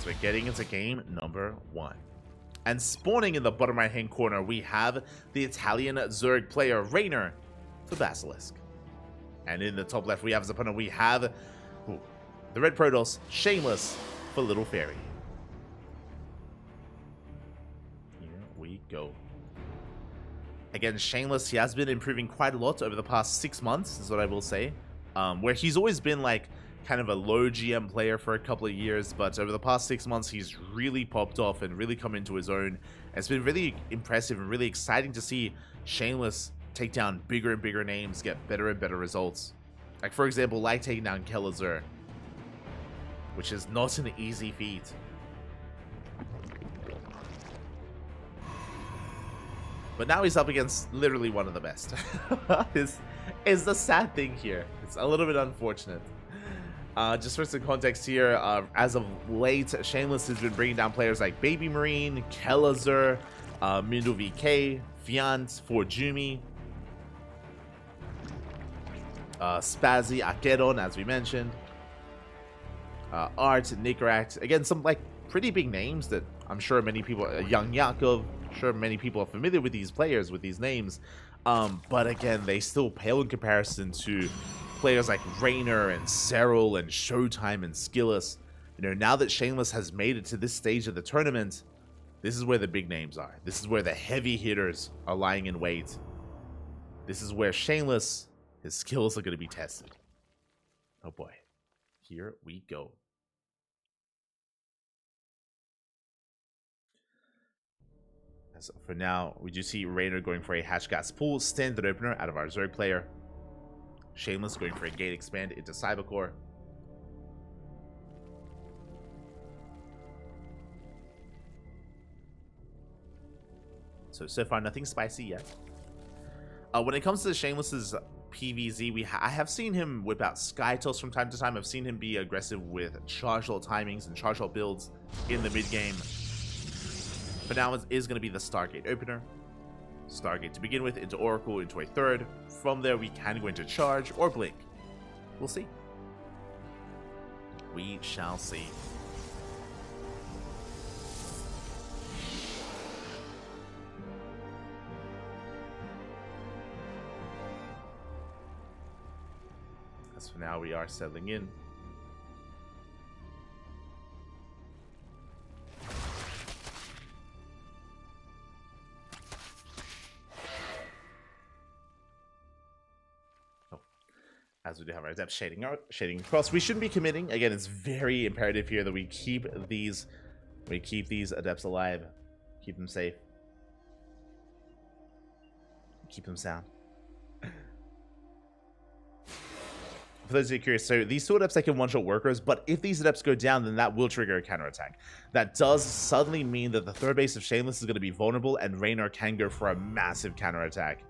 So we're getting into game number 1. And spawning in the bottom right hand corner, we have the Italian Zerg player Reynor for Basilisk. And in the top left, we have as opponent, we have the Red Protoss Shameless for Little Fairy. Here we go. Again, Shameless, he has been improving quite a lot over the past 6 months, is what I will say. Where he's always been like kind of a low GM player for a couple of years, but over the past 6 months, he's really popped off and really come into his own. And it's been really impressive and really exciting to see Shameless take down bigger and bigger names, get better and better results. Like, for example, like taking down Kelazur, which is not an easy feat. But now he's up against literally one of the best. is the sad thing here. It's a little bit unfortunate. Just for some context here, as of late, Shameless has been bringing down players like Baby Marine, Kelazur, Mindu VK, Fiant, Forjumi, Spazzy, Akeron, as we mentioned, Art, Nikaract. Again, some like pretty big names that I'm sure many people, Young Yakov, sure many people are familiar with these players, with these names. But again, they still pale in comparison to players like Reynor and Cyril and Showtime and Skillus. You know, now that Shameless has made it to this stage of the tournament, this is where the big names are. This is where the heavy hitters are lying in wait. This is where Shameless, his skills are going to be tested. Oh boy. Here we go. So for now, we do see Reynor going for a Hatchgas Pool standard opener out of our Zerg player. Shameless going for a Gate Expand into Cybercore. So far, nothing spicy yet. When it comes to Shameless's PvZ, I have seen him whip out Sky Toss from time to time. I've seen him be aggressive with charge ult timings and charge ult builds in the mid game. For now, it is going to be the Stargate opener. Stargate to begin with, into Oracle, into a third. From there, we can go into Charge or Blink. We'll see. We shall see. As for now, we are settling in. As we do have our adepts shading across, we shouldn't be committing. Again, it's very imperative here that we keep these adepts alive, keep them safe, keep them sound. For those of you curious, so these two adepts, they can one-shot workers, but if these adepts go down, then that will trigger a counterattack. That does suddenly mean that the third base of Shameless is going to be vulnerable, and Reynor can go for a massive counterattack.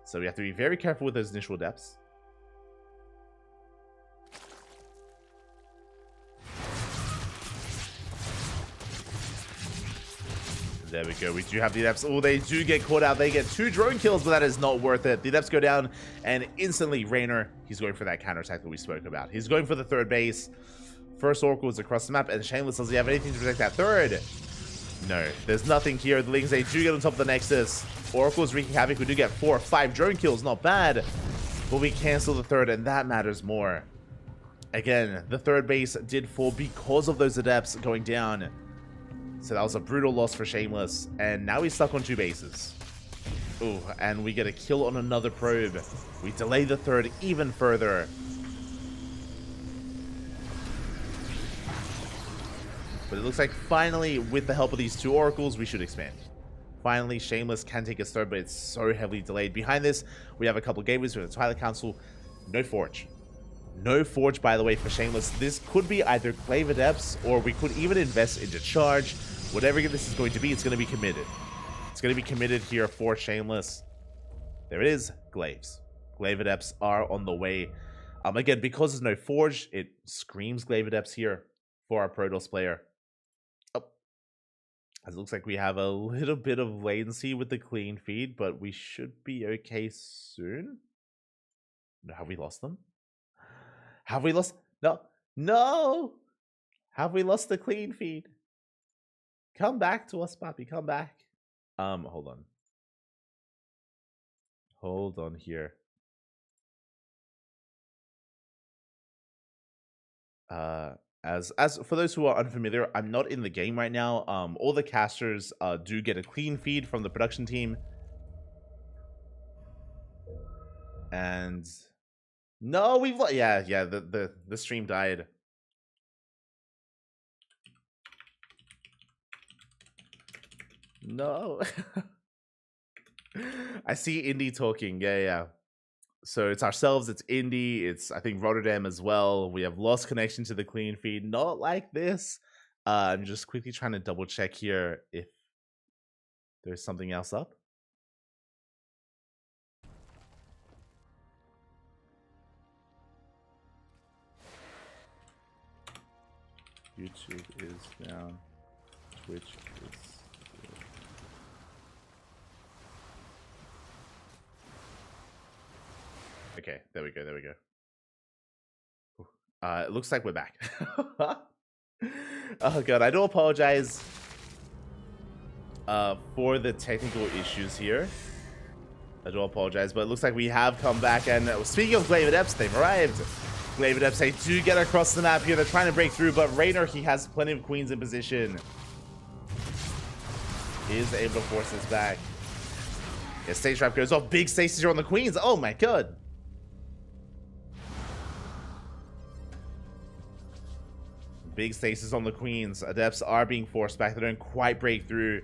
So we have to be very careful with those initial adepts. There we go. We do have the adepts. Oh, they do get caught out. They get 2 drone kills, but that is not worth it. The adepts go down, and instantly Reynor, he's going for that counterattack that we spoke about. He's going for the third base. First Oracle is across the map, and Shameless, does he have anything to protect that third? No, there's nothing here. The Lings, they do get on top of the Nexus. Oracle's wreaking havoc. We do get 4 or 5 drone kills. Not bad. But we cancel the third, and that matters more. Again, the third base did fall because of those adepts going down. So that was a brutal loss for Shameless, and now he's stuck on 2 bases. Ooh, and we get a kill on another probe. We delay the third even further. But it looks like finally, with the help of these 2 oracles, we should expand. Finally, Shameless can take his third, but it's so heavily delayed. Behind this, we have a couple gateways with the Twilight Council. No Forge. No Forge, by the way, for Shameless. This could be either Glaive Adepts, or we could even invest into Charge. Whatever this is going to be, it's going to be committed. It's going to be committed here for Shameless. There it is, Glaives. Glaive Adepts are on the way. Again, because there's no Forge, it screams Glaive Adepts here for our Protoss player. Oh. As it looks like we have a little bit of latency with the clean feed, but we should be okay soon. No, have we lost them? Have we lost? No. No! Have we lost the clean feed? Come back to us, Papi. Come back. Hold on. Hold on here. As for those who are unfamiliar, I'm not in the game right now. All the casters do get a clean feed from the production team. And no, we've yeah, the stream died. No. I see Indy talking. Yeah. So it's ourselves, it's Indy, it's I think Rotterdam as well. We have lost connection to the clean feed. Not like this. I'm just quickly trying to double check here if there's something else up. YouTube is down. Twitch is. Okay, there we go. It looks like we're back. Oh god, I do apologize for the technical issues here. I do apologize, but it looks like we have come back. And speaking of Glaive Adepts, they've arrived. Glaive Adepts, they do get across the map here. They're trying to break through, but Reynor, he has plenty of queens in position. He is able to force this back. Yeah, stage trap goes off. Big stasis here on the queens. Oh my god. Big stasis on the queens. Adepts are being forced back. They don't quite break through.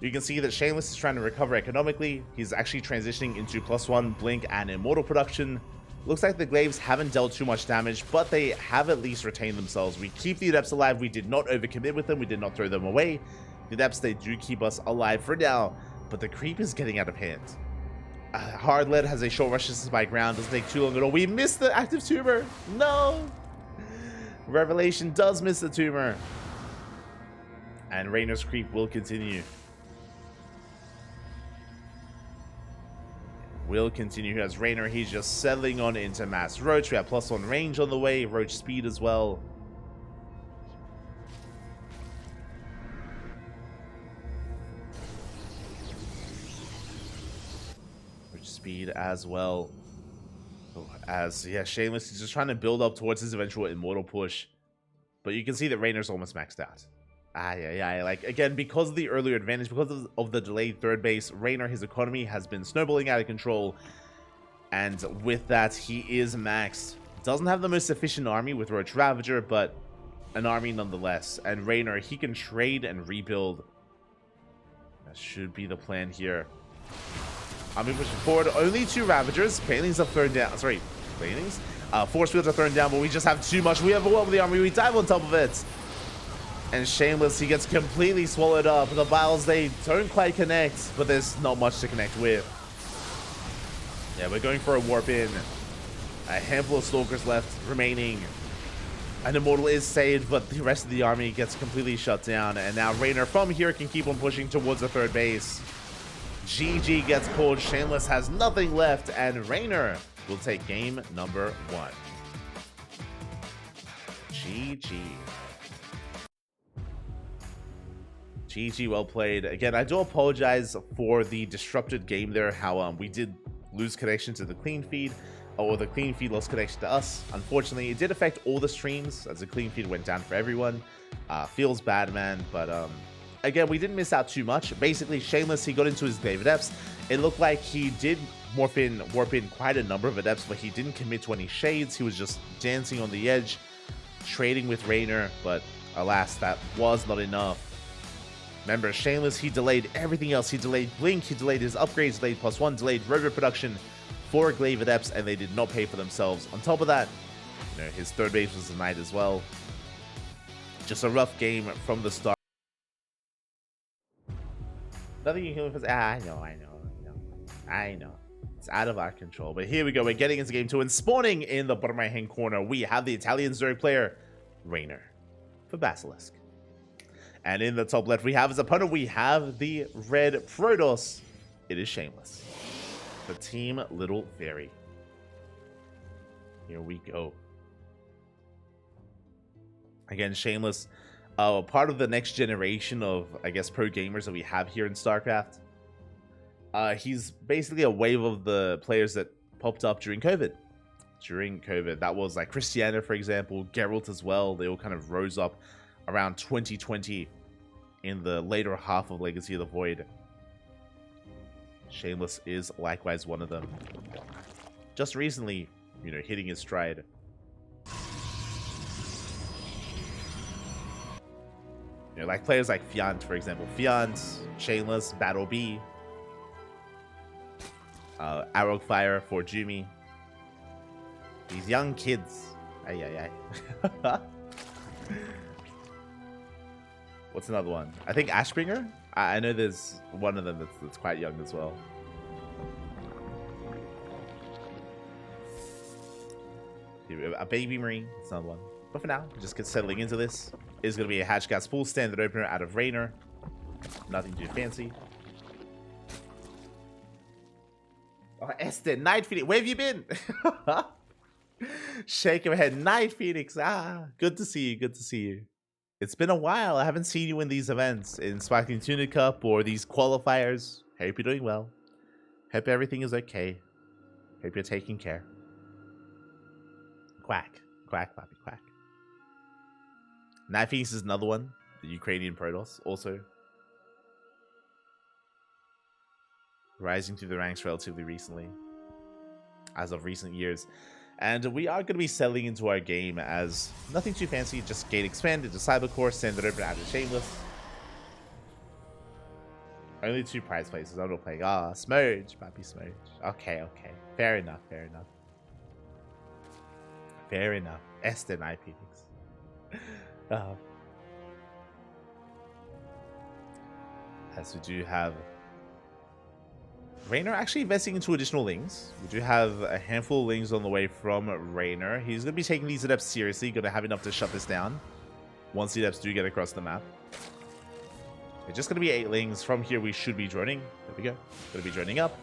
You can see that Shameless is trying to recover economically. He's actually transitioning into +1 Blink and Immortal production. Looks like the Glaives haven't dealt too much damage, but they have at least retained themselves. We keep the Adepts alive. We did not overcommit with them. We did not throw them away. The Adepts, they do keep us alive for now, but the creep is getting out of hand. Hard Lead has a short rush distance by ground. Doesn't take too long at all. We missed the active tumor. No! Revelation does miss the tumor. And Reynor's creep will continue. Will continue as Reynor, he's just settling on into Mass Roach. We have +1 range on the way, Roach speed as well. Roach speed as well. As, yeah, Shameless is just trying to build up towards his eventual Immortal push. But you can see that Reynor's almost maxed out. Like, again, because of the earlier advantage, because of the delayed third base, Reynor, his economy has been snowballing out of control. And with that, he is maxed. Doesn't have the most efficient army with Roach Ravager, but an army nonetheless. And Reynor, he can trade and rebuild. That should be the plan here. Army pushing forward. Only 2 Ravagers. Banelings are thrown down. Sorry, Banelings? Force fields are thrown down, but we just have too much. We have a wall with the army. We dive on top of it. And Shameless, he gets completely swallowed up. The Vials, they don't quite connect, but there's not much to connect with. Yeah, we're going for a warp in. A handful of Stalkers left remaining. An Immortal is saved, but the rest of the army gets completely shut down. And now Reynor from here can keep on pushing towards the third base. GG gets pulled. Shameless has nothing left, and Reynor will take game number 1. GG. GG, well played. Again, I do apologize for the disrupted game there, how we did lose connection to the clean feed, or the clean feed lost connection to us. Unfortunately, it did affect all the streams as the clean feed went down for everyone. Feels bad, man, but again, we didn't miss out too much. Basically, Shameless, he got into his Glaive Adepts. It looked like he did warp in quite a number of Adepts, but he didn't commit to any shades. He was just dancing on the edge, trading with Reynor, but alas, that was not enough. Remember, Shameless, he delayed everything else. He delayed Blink, he delayed his upgrades, delayed +1, delayed rotor production for Glaive Adepts, and they did not pay for themselves. On top of that, you know, his third base was denied as well. Just a rough game from the start. Nothing you can do. I know. It's out of our control. But here we go. We're getting into game 2, and spawning in the bottom right-hand corner, we have the Italian Zerg player, Reynor, for Basilisk. And in the top left, we have his opponent. We have the red Protoss. It is Shameless. The Team Little Fairy. Here we go. Again, Shameless, part of the next generation of, I guess, pro gamers that we have here in StarCraft. He's basically a wave of the players that popped up during COVID. That was like Christiana, for example, Geralt as well. They all kind of rose up around 2020 in the later half of Legacy of the Void. Shameless is likewise one of them. Just recently, you know, hitting his stride. You know, like players like Fiant, for example. Fiant, Shameless, Battle B, Arrowfire for Jumi. These young kids. Ay. What's another one? I think Ashbringer? I know there's one of them that's quite young as well. A Baby Marine, that's another one. But for now, just get settling into this. It's going to be a Hatchcast full standard opener out of Reynor. Nothing too fancy. Oh, Esther, Night Phoenix, where have you been? Shake your head, Night Phoenix. Ah, good to see you, good to see you. It's been a while. I haven't seen you in these events, in Sparkling Tuna Cup or these qualifiers. Hope you're doing well. Hope everything is okay. Hope you're taking care. Quack. Quack, Pappy, quack. Night Phoenix is another one. The Ukrainian Protoss, also. Rising through the ranks relatively recently. As of recent years. And we are going to be settling into our game as nothing too fancy, just gate expand into Cybercore, send it over out of Shameless. Only 2 prize places. I'm not playing. Ah, Smurge, Pappy Smurge. Okay. Fair enough. Esther Night Phoenix. As we do have Reynor actually investing into additional Lings. We do have a handful of Lings on the way from Reynor. He's going to be taking these adepts seriously. Going to have enough to shut this down once the adepts do get across the map. It's just going to be 8 Lings. From here, we should be droning. There we go. Going to be droning up.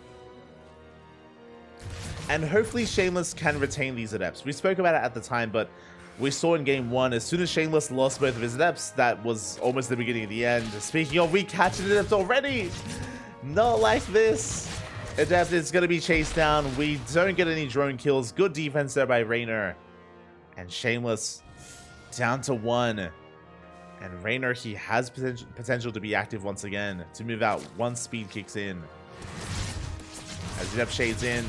And hopefully Shameless can retain these adepts. We spoke about it at the time, but we saw in game 1, as soon as Shameless lost both of his adepts, that was almost the beginning of the end. Speaking of, we catch an adept already! Not like this. Adept is going to be chased down. We don't get any drone kills. Good defense there by Reynor. And Shameless down to 1. And Reynor, he has potential to be active once again. To move out once speed kicks in. As Adept shades in.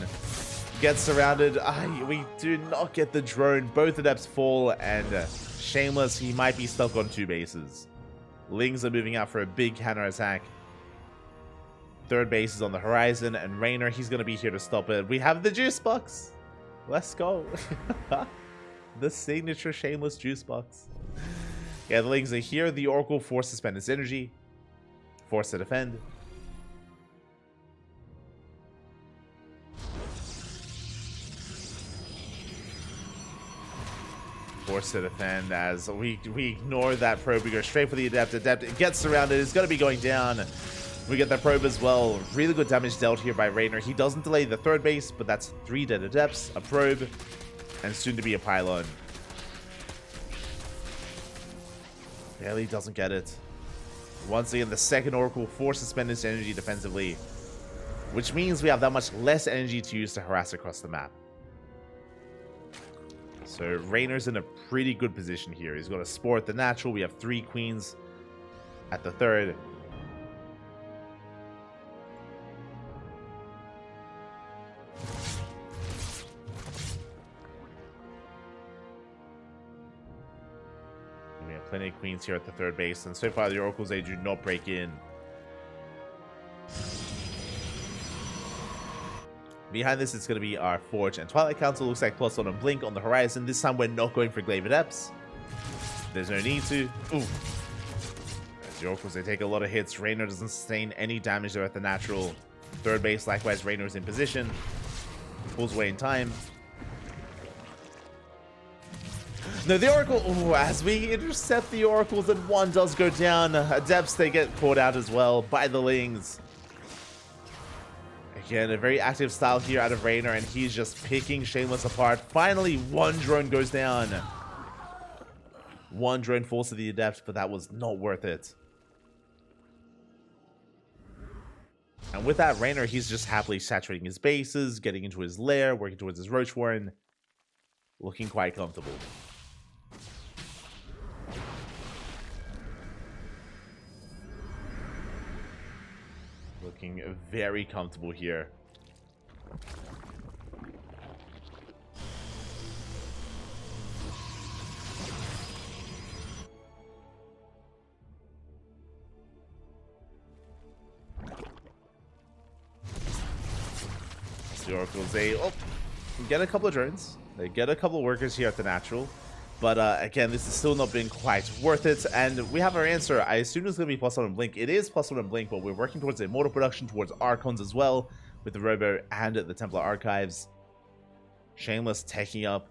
Gets surrounded. We do not get the drone. Both Adepts fall. And Shameless, he might be stuck on 2 bases. Lings are moving out for a big counter attack. 3rd base is on the horizon, and Reynor, he's going to be here to stop it. We have the juice box. Let's go. The signature Shameless juice box. Yeah, the Lings are here. The Oracle forced to spend its energy. Forced to defend. Forced to defend as we ignore that probe. We go straight for the Adept. Adept gets surrounded. It's going to be going down. We get that probe as well. Really good damage dealt here by Reynor. He doesn't delay the 3rd base, but that's 3 dead Adepts, a probe, and soon to be a pylon. Barely doesn't get it. Once again, the 2nd Oracle forced to spend its energy defensively, which means we have that much less energy to use to harass across the map. So Reynor's in a pretty good position here. He's got a Spore at the natural. We have 3 Queens at the 3rd. Plenty of Queens here at the 3rd base, and so far the Oracles, they do not break in. Behind this, it's going to be our Forge and Twilight Council. Looks like +1 and Blink on the horizon. This time we're not going for Glaive Adepts. There's no need to. Ooh. As the Oracles, they take a lot of hits. Reynor doesn't sustain any damage there at the natural. 3rd base, likewise, Reynor's in position. Pulls away in time. No, the Oracle, as we intercept the Oracles and 1 does go down. Adepts, they get caught out as well by the Lings. Again, a very active style here out of Reynor, and he's just picking Shameless apart. Finally, 1 drone goes down. One drone falls to the Adept, but that was not worth it. And with that, Reynor, he's just happily saturating his bases, getting into his lair, working towards his Roach Warren, looking quite comfortable. Looking very comfortable here. The Oracles, they get a couple of drones. They get a couple of workers here at the natural. But again, this has still not been quite worth it. And we have our answer. I assume it's going to be +1 on Blink. It is +1 on Blink, but we're working towards the Immortal production, towards Archons as well, with the Robo and the Templar Archives. Shameless taking up.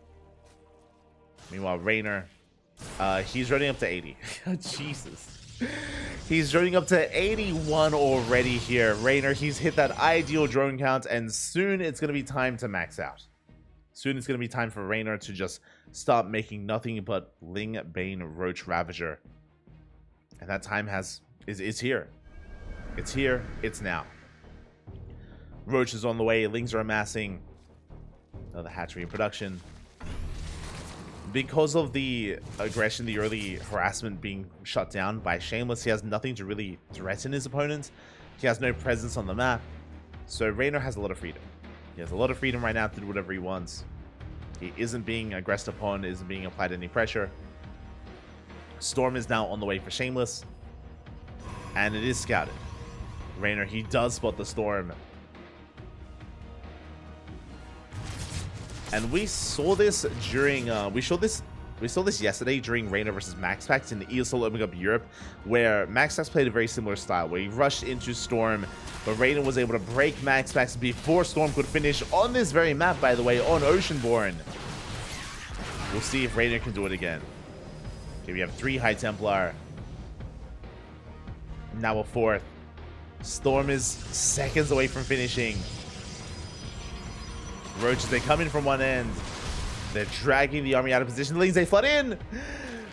Meanwhile, Reynor, he's running up to 80. Jesus. He's running up to 81 already here. Reynor, he's hit that ideal drone count, and soon it's going to be time to max out. Soon it's going to be time for Reynor to just stop making nothing but Ling, Bane, Roach, Ravager. And that time is here. It's here. It's now. Roach is on the way. Lings are amassing. Another hatchery in production. Because of the aggression, the early harassment being shut down by Shameless, he has nothing to really threaten his opponent. He has no presence on the map. So Reynor has a lot of freedom. He has a lot of freedom right now to do whatever he wants. He isn't being aggressed upon, isn't being applied any pressure. Storm is now on the way for Shameless. And it is scouted. Reynor, he does spot the Storm. And we saw this during, we saw this yesterday during Reynor versus Max Pax in the ESL Opening Up Europe, where Max Pax played a very similar style, where he rushed into Storm, but Reynor was able to break Max Pax before Storm could finish on this very map, by the way, on Oceanborn. We'll see if Reynor can do it again. Okay, we have 3 High Templar. Now a 4th. Storm is seconds away from finishing. Roaches, they come in from one end. They're dragging the army out of position. Lings, they flood in.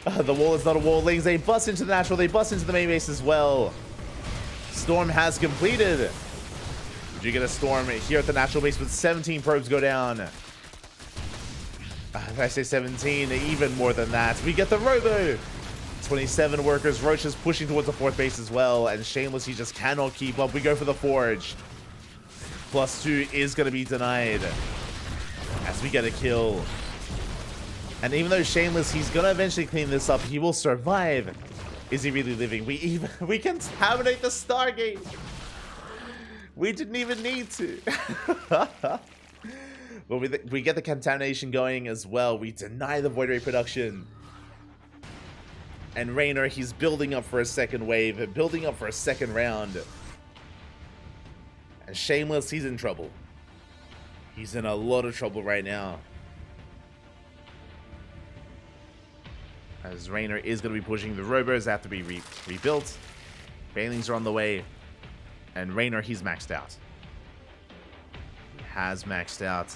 The wall is not a wall. Lings, they bust into the natural. They bust into the main base as well. Storm has completed. Did you get a Storm here at the natural base with 17 probes go down? Did I say 17? Even more than that. We get the Robo. 27 workers. Roach is pushing towards the 4th base as well. And Shameless, he just cannot keep up. We go for the Forge. +2 is going to be denied as we get a kill. And even though Shameless, he's going to eventually clean this up, he will survive. Is he really living? We contaminate the Stargate. We didn't even need to. Well, we get the contamination going as well. We deny the Void Ray production. And Reynor, he's building up for a second wave, building up for a second round. And Shameless, he's in trouble. He's in a lot of trouble right now. As Reynor is going to be pushing the Robos have to be rebuilt. Banelings are on the way. And Reynor, he's maxed out. He has maxed out.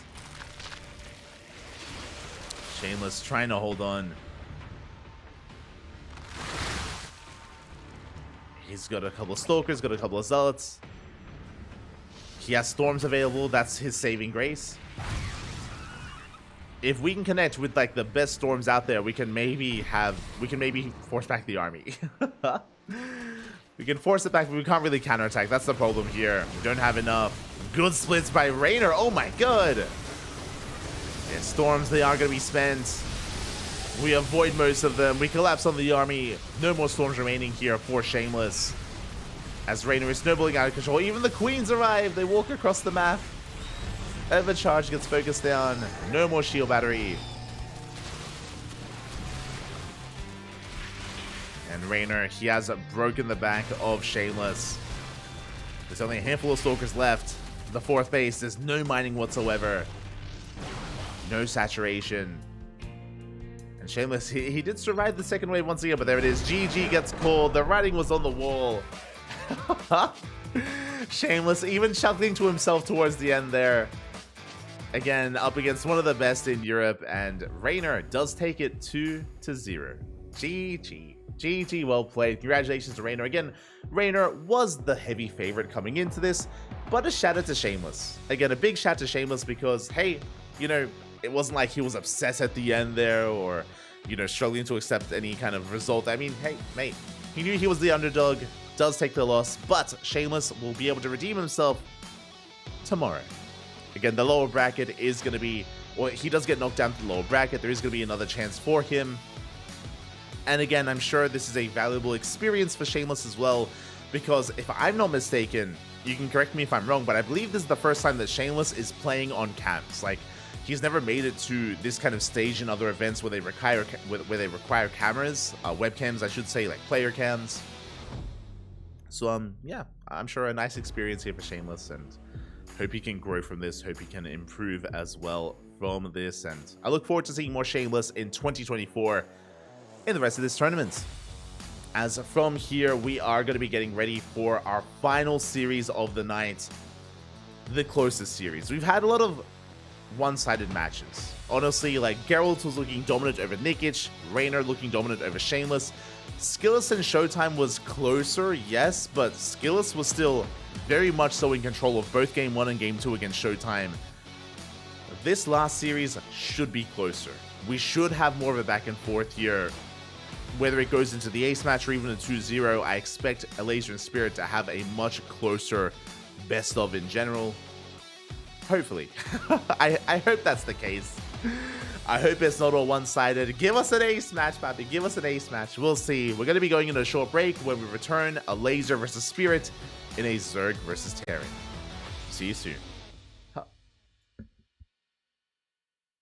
Shameless trying to hold on. He's got a couple of Stalkers, got a couple of Zealots. He has Storms available. That's his saving grace. If we can connect with like the best Storms out there, we can maybe force back the army. We can force it back, but we can't really counterattack. That's the problem here. We don't have enough. Good splits by Reynor. Oh my god. Yeah, Storms, they are going to be spent. We avoid most of them. We collapse on the army. No more Storms remaining here for Shameless. As Reynor is snowballing out of control. Even the Queens arrive. They walk across the map. Overcharge gets focused down. No more shield battery. And Reynor, he has broken the back of Shameless. There's only a handful of Stalkers left. The 4th base, there's no mining whatsoever. No saturation. And Shameless, he did survive the second wave once again, but there it is. GG gets called. The writing was on the wall. Shameless even chuckling to himself towards the end there. Again, up against one of the best in Europe, and Reynor does take it 2-0. GG. GG, well played. Congratulations to Reynor. Again, Reynor was the heavy favorite coming into this, but a shout out to Shameless. Again, a big shout to Shameless because, hey, you know, it wasn't like he was upset at the end there or, you know, struggling to accept any kind of result. I mean, hey, mate, he knew he was the underdog, does take the loss, but Shameless will be able to redeem himself tomorrow. Again, the lower bracket is going to be, well, he does get knocked down to the lower bracket. There is going to be another chance for him. And again, I'm sure this is a valuable experience for Shameless as well, because if I'm not mistaken, you can correct me if I'm wrong, but I believe this is the first time that Shameless is playing on cams. Like, he's never made it to this kind of stage in other events where they require cameras, webcams, I should say, like player cams. So yeah, I'm sure a nice experience here for Shameless, and hope he can grow from this. Hope he can improve as well from this, and I look forward to seeing more Shameless in 2024 in the rest of this tournament. As from here, we are going to be getting ready for our final series of the night, the closest series. We've had a lot of one-sided matches. Honestly, like, Geralt was looking dominant over Nikic, Reynor looking dominant over Shameless. Skilless and Showtime was closer, yes, but Skilless was still very much so in control of both Game 1 and Game 2 against Showtime. This last series should be closer. We should have more of a back and forth here. Whether it goes into the ace match or even a 2-0, I expect a Laser and Spirit to have a much closer best of in general. Hopefully. I hope that's the case. I hope it's not all one-sided. Give us an ace match, Pappy. Give us an ace match. We'll see. We're going to be going into a short break when we return a Laser versus Spirit in a Zerg versus Terran. See you soon.